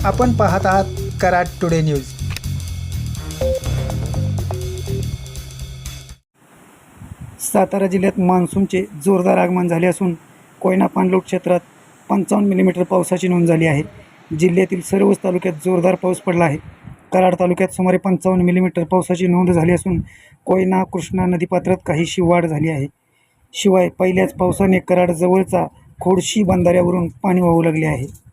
आपण पाहत आहात कराड टुडे न्यूज। सातारा जिल्ह्यात मान्सूनचे जोरदार आगमन झाले असून कोयना पाणलोट क्षेत्रात 55 मिलीमीटर पावसाची नोंद झाली आहे। जिल्ह्यातील सर्वच तालुक्यात जोरदार पाऊस पडला आहे। कराड तालुक्यात सुमारे 55 मिलीमीटर पावसाची नोंद झाली असून कोयना कृष्णा नदीपात्रात काहीशी वाढ झाली आहे। शिवाय पहिल्याच पावसाने कराड जवळचा खोडशी बंधाऱ्यावरून पाणी वाहू लागले आहे।